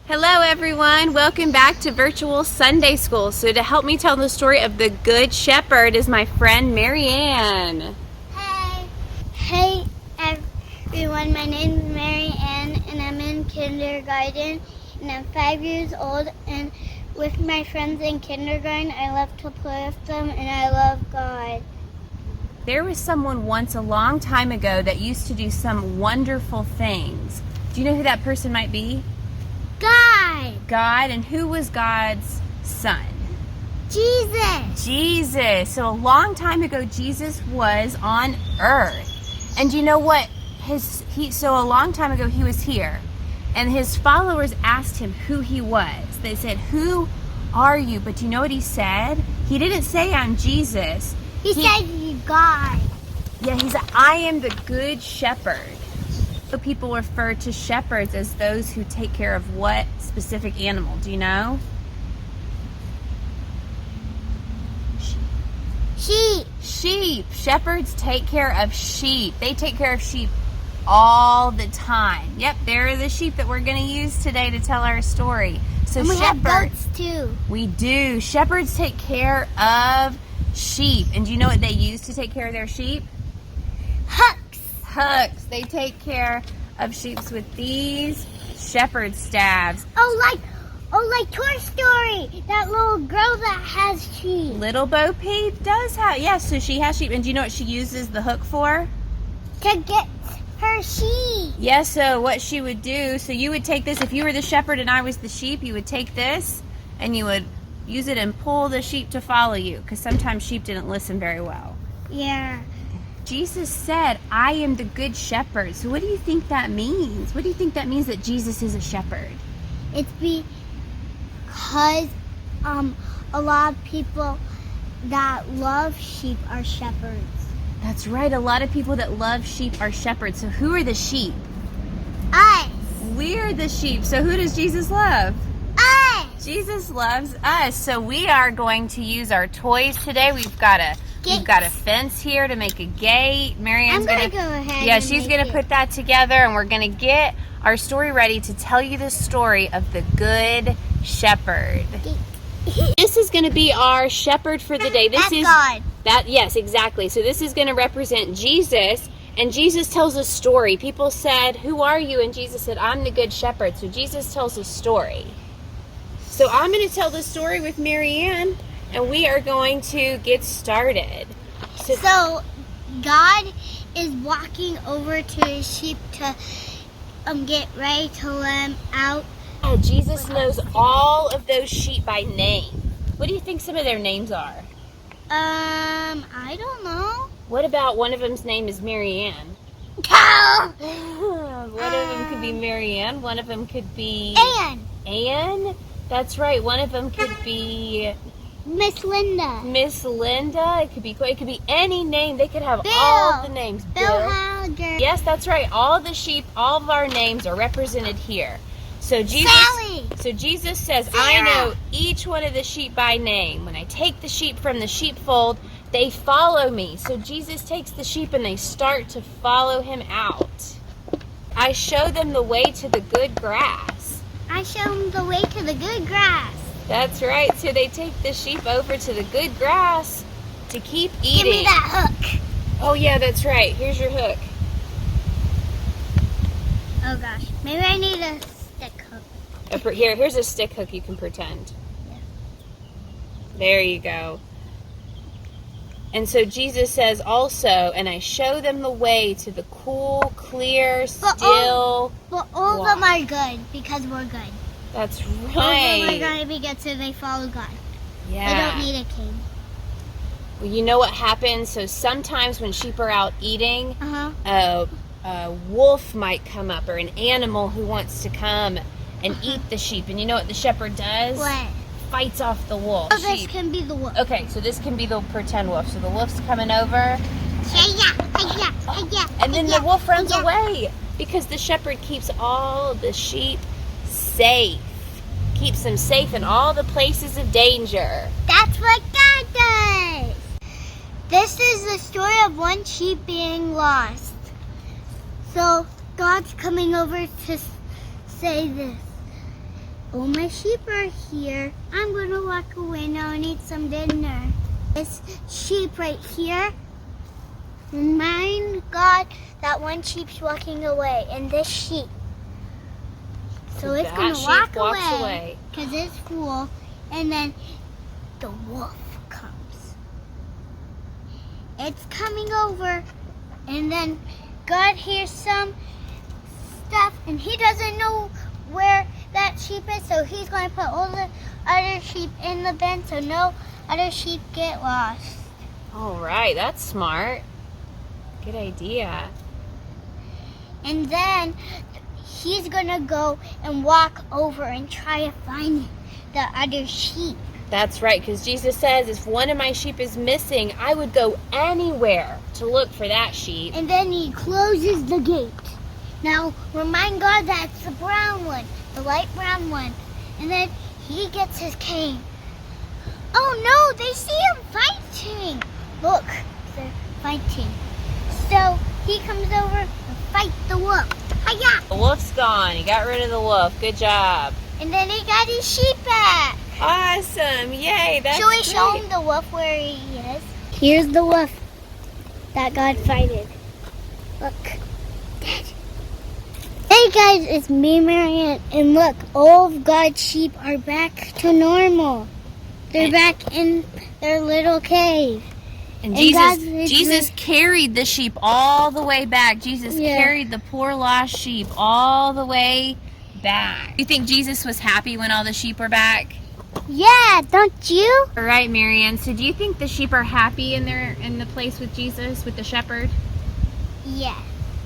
Hello everyone, welcome back to Virtual Sunday School. So to help me tell the story of the Good Shepherd is my friend Marianne. Hey everyone, my name is Marianne and I'm in kindergarten and I'm 5 years old, and with my friends in kindergarten I love to play with them and I love God. There was someone once a long time ago that used to do some wonderful things. Do you know who that person might be? God. And who was God's son? Jesus. So a long time ago, Jesus was on earth. And you know what? So a long time ago, he was here. And his followers asked him who he was. They said, "Who are you?" But you know what he said? He didn't say, "I'm Jesus." He said, God. Yeah, he said, "I am the Good Shepherd." People refer to shepherds as those who take care of what specific animal? Do you know? Sheep. Shepherds take care of sheep. They take care of sheep all the time. Yep, they're the sheep that we're going to use today to tell our story. So and we have goats too. We do. Shepherds take care of sheep. And do you know what they use to take care of their sheep? Hooks. They take care of sheep with these shepherd staves. Like Toy Story, that little girl that has sheep. Little Bo Peep does have, yes, so she has sheep. And do you know what she uses the hook for? To get her sheep. Yeah, so what she would do, so you would take this, if you were the shepherd and I was the sheep, you would take this and you would use it and pull the sheep to follow you, because sometimes sheep didn't listen very well. Yeah. Jesus said, "I am the Good Shepherd." So what do you think that means? What do you think that means that Jesus is a shepherd? It's because a lot of people that love sheep are shepherds. That's right. A lot of people that love sheep are shepherds. So who are the sheep? Us. We're the sheep. So who does Jesus love? Us. Jesus loves us. So we are going to use our toys today. We've got a fence here to make a gate. Marianne's gonna go ahead. Yeah, she's gonna put that together, and we're gonna get our story ready to tell you the story of the Good Shepherd. This is gonna be our shepherd for the day. That's God. Yes, exactly. So this is gonna represent Jesus, and Jesus tells a story. People said, "Who are you?" And Jesus said, "I'm the Good Shepherd." So Jesus tells a story. So I'm gonna tell the story with Marianne, and we are going to get started. So God is walking over to his sheep to get ready to let them out. Jesus knows all of those sheep by name. What do you think some of their names are? I don't know. What about one of them's name is Marianne? One of them could be Marianne. One of them could be Anne. That's right. One of them could be Miss Linda. It could be any name. They could have all the names. Bill Hager. Yes, that's right. All the sheep, all of our names are represented here. So Jesus says, Sarah. "I know each one of the sheep by name. When I take the sheep from the sheepfold, they follow me." So Jesus takes the sheep and they start to follow him out. I show them the way to the good grass. That's right. So they take the sheep over to the good grass to keep eating. Give me that hook. Oh, yeah, that's right. Here's your hook. Oh, gosh. Maybe I need a stick hook. Here's a stick hook you can pretend. Yeah. There you go. And so Jesus says also, "And I show them the way to the cool, clear, still But all of them are good because we're good. That's All of them right. are going to be good, so they follow God. Yeah. They don't need a king. Well, you know what happens? So sometimes when sheep are out eating, a wolf might come up, or an animal who wants to come and eat the sheep. And you know what the shepherd does? What? Fights off the wolf. Oh, this can be the wolf. Okay, so this can be the pretend wolf. So the wolf's coming over. And then the wolf runs away because the shepherd keeps all the sheep safe. Keeps them safe in all the places of danger. That's what God does. This is the story of one sheep being lost. So God's coming over to say this. All my sheep are here. I'm gonna walk away now and eat some dinner. This sheep right here, remind God that one sheep's walking away, and this sheep. So it's gonna walk away because it's full, and then the wolf comes. It's coming over, and then God hears some stuff, and he doesn't know where that sheep is, so he's going to put all the other sheep in the bin so no other sheep get lost. All right, that's smart. Good idea. And then he's going to go and walk over and try to find the other sheep. That's right, because Jesus says if one of my sheep is missing, I would go anywhere to look for that sheep. And then he closes the gate. Now, remind God that it's the brown one, the light brown one. And then he gets his cane. Oh no, they see him fighting. Look, they're fighting. So he comes over and fights the wolf. Hiya! The wolf's gone. He got rid of the wolf. Good job. And then he got his sheep back. Awesome. Yay, that's Should we great. show him the wolf where he is? Here's the wolf that God fighted. Look. Dead. Hey guys, it's me, Marianne, and look, all of God's sheep are back to normal. They're back in their little cave. And God Jesus carried the sheep all the way back. Jesus carried the poor lost sheep all the way back. You think Jesus was happy when all the sheep were back? Yeah, don't you? All right, Marianne. So do you think the sheep are happy in the place with Jesus, with the shepherd? Yeah.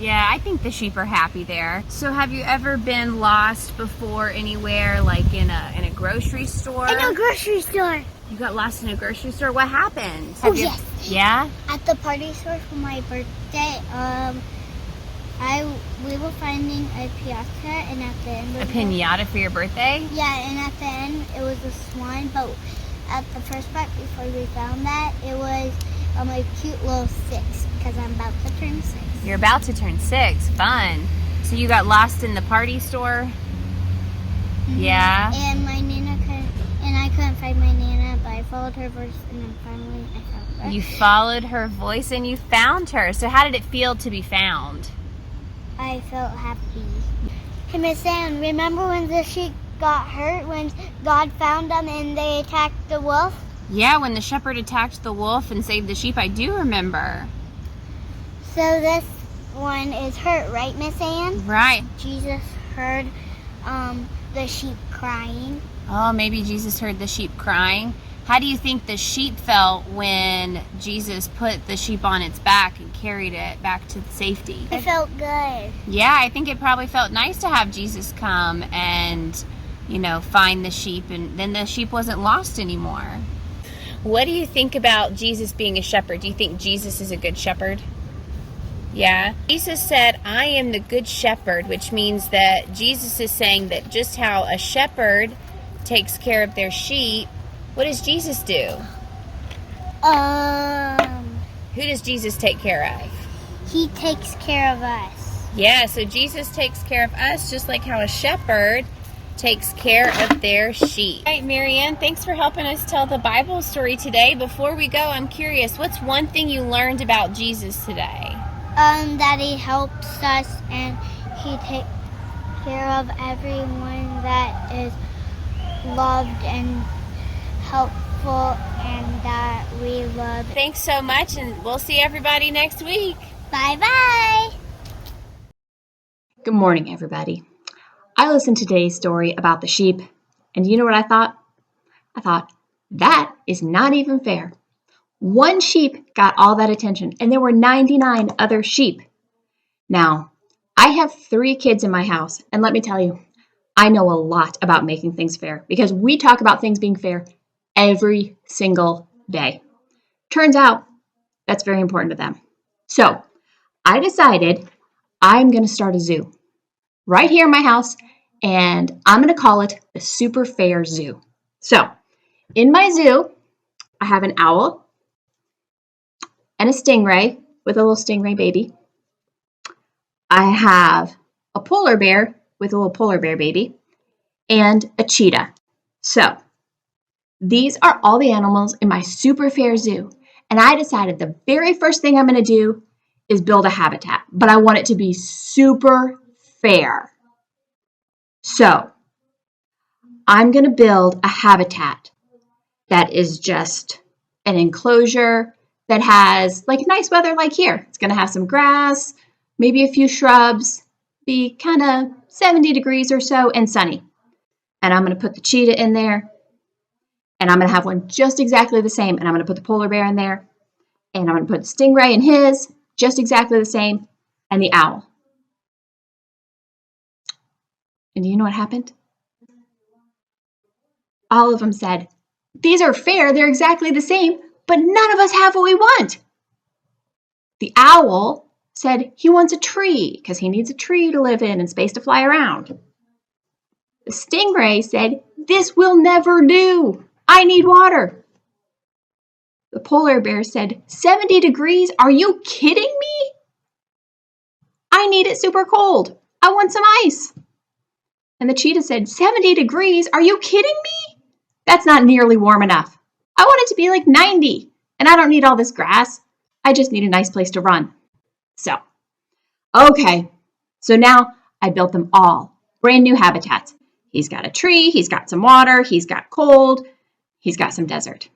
Yeah, I think the sheep are happy there. So have you ever been lost before anywhere, like in a grocery store? In a grocery store. You got lost in a grocery store? What happened? Yes. Yeah? At the party store for my birthday, we were finding a piazza, and at the end of A pinata for your birthday? Yeah, and at the end it was a swan, but at the first part before we found that, it was a cute little 6 because I'm about to turn 6. You're about to turn 6. Fun. So you got lost in the party store? Mm-hmm. Yeah? And I couldn't find my Nana, but I followed her voice, and then finally I found her. You followed her voice and you found her. So how did it feel to be found? I felt happy. Hey, Miss Ann, remember when the sheep got hurt when God found them and they attacked the wolf? Yeah, when the shepherd attacked the wolf and saved the sheep, I do remember. So this one is hurt, right, Miss Ann? Right. Jesus heard the sheep crying. Oh, maybe Jesus heard the sheep crying. How do you think the sheep felt when Jesus put the sheep on its back and carried it back to safety? It felt good. Yeah, I think it probably felt nice to have Jesus come and, find the sheep, and then the sheep wasn't lost anymore. What do you think about Jesus being a shepherd? Do you think Jesus is a good shepherd? Yeah. Jesus said, I am the good shepherd, which means that Jesus is saying that just how a shepherd takes care of their sheep, what does Jesus do? Who does Jesus take care of? He takes care of us. Yeah, so Jesus takes care of us just like how a shepherd takes care of their sheep. All right, Marianne, thanks for helping us tell the Bible story today. Before we go, I'm curious, what's one thing you learned about Jesus today? That he helps us and he takes care of everyone that is loved and helpful and that we love. Thanks so much, and we'll see everybody next week. Bye-bye. Good morning, everybody. I listened to today's story about the sheep, and you know what I thought? I thought, that is not even fair. One sheep got all that attention, and there were 99 other sheep. Now, I have 3 kids in my house, and let me tell you, I know a lot about making things fair because we talk about things being fair every single day. Turns out, that's very important to them. So, I decided I'm going to start a zoo right here in my house, and I'm going to call it the Super Fair Zoo. So, in my zoo, I have an owl and a stingray with a little stingray baby. I have a polar bear with a little polar bear baby, and a cheetah. So these are all the animals in my super fair zoo. And I decided the very first thing I'm going to do is build a habitat, but I want it to be super fair. So I'm going to build a habitat that is just an enclosure that has like nice weather like here. It's going to have some grass, maybe a few shrubs, be kind of 70 degrees or so and sunny. And I'm going to put the cheetah in there, and I'm going to have one just exactly the same, and I'm going to put the polar bear in there, and I'm going to put the stingray in his, just exactly the same, and the owl. And do you know what happened? All of them said, "These are fair, they're exactly the same, but none of us have what we want." The owl said he wants a tree because he needs a tree to live in and space to fly around. The stingray said, "This will never do. I need water." The polar bear said, 70 degrees? Are you kidding me? I need it super cold. I want some ice. And the cheetah said, 70 degrees? Are you kidding me? That's not nearly warm enough. I want it to be like 90, and I don't need all this grass. I just need a nice place to run. So now I built them all. Brand new habitats. He's got a tree, he's got some water, he's got cold, he's got some desert.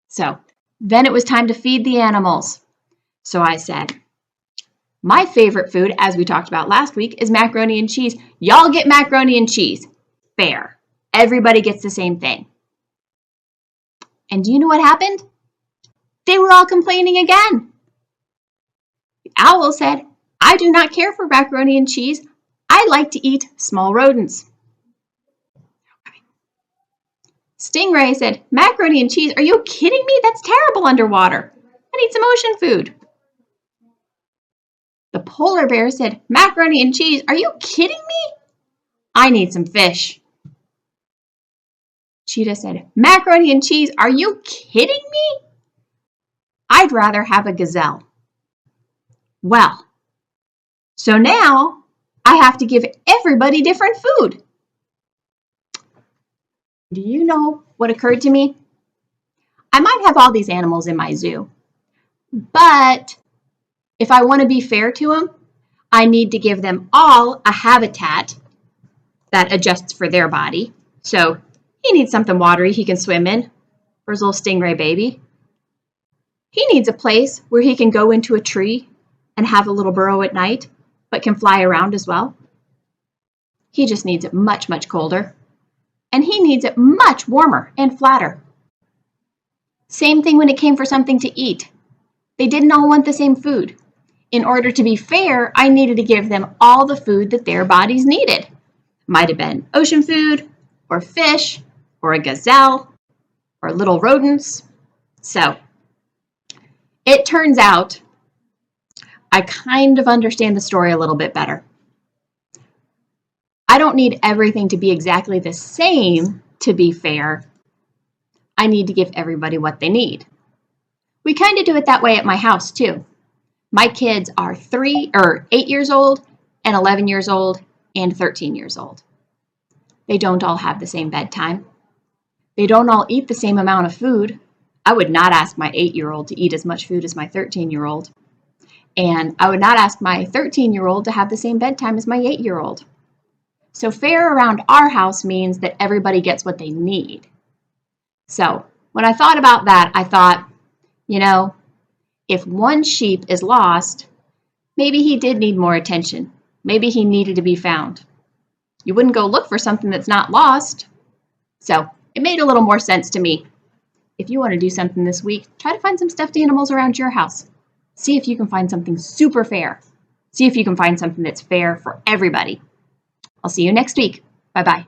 So then it was time to feed the animals. So I said, my favorite food, as we talked about last week, is macaroni and cheese. Y'all get macaroni and cheese. Fair. Everybody gets the same thing. And do you know what happened? They were all complaining again. The owl said, I do not care for macaroni and cheese. I like to eat small rodents. Stingray said, macaroni and cheese? Are you kidding me? That's terrible underwater. I need some ocean food. The polar bear said, macaroni and cheese? Are you kidding me? I need some fish. Cheetah said, macaroni and cheese? Are you kidding me? I'd rather have a gazelle. Well, so now I have to give everybody different food. Do you know what occurred to me? I might have all these animals in my zoo, but if I want to be fair to them, I need to give them all a habitat that adjusts for their body. So he needs something watery he can swim in for his little stingray baby. He needs a place where he can go into a tree and have a little burrow at night, but can fly around as well. He just needs it much, much colder. And he needs it much warmer and flatter. Same thing when it came for something to eat. They didn't all want the same food. In order to be fair, I needed to give them all the food that their bodies needed. Might have been ocean food, or fish, or a gazelle, or little rodents. So it turns out I kind of understand the story a little bit better. I don't need everything to be exactly the same to be fair. I need to give everybody what they need. We kind of do it that way at my house too. My kids are 8 years old, and 11 years old, and 13 years old. They don't all have the same bedtime. They don't all eat the same amount of food. I would not ask my 8-year-old to eat as much food as my 13-year-old. And I would not ask my 13-year-old to have the same bedtime as my 8-year-old. So fair around our house means that everybody gets what they need. So when I thought about that, I thought, if one sheep is lost, maybe he did need more attention. Maybe he needed to be found. You wouldn't go look for something that's not lost. So it made a little more sense to me. If you want to do something this week, try to find some stuffed animals around your house. See if you can find something super fair. See if you can find something that's fair for everybody. I'll see you next week. Bye-bye.